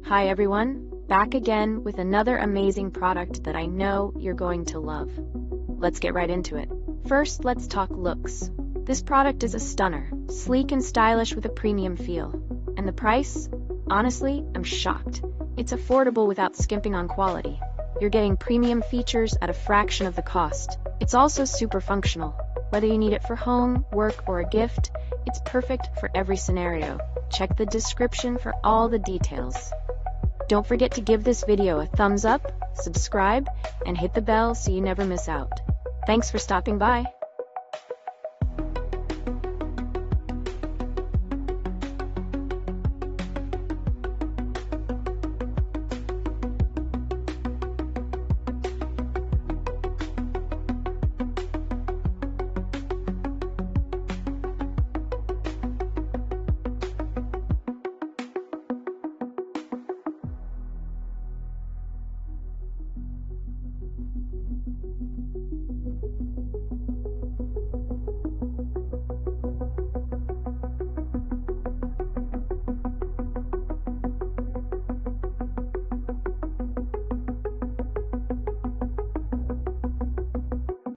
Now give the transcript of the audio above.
Hi everyone, back again with another amazing product that I know you're going to love. Let's get right into it. First, let's talk looks. This product is a stunner, sleek and stylish with a premium feel. And the price? Honestly, I'm shocked. It's affordable without skimping on quality. You're getting premium features at a fraction of the cost. It's also super functional. Whether you need it for home, work, or a gift, it's perfect for every scenario. Check the description for all the details. Don't forget to give this video a thumbs up, subscribe, and hit the bell so you never miss out. Thanks for stopping by.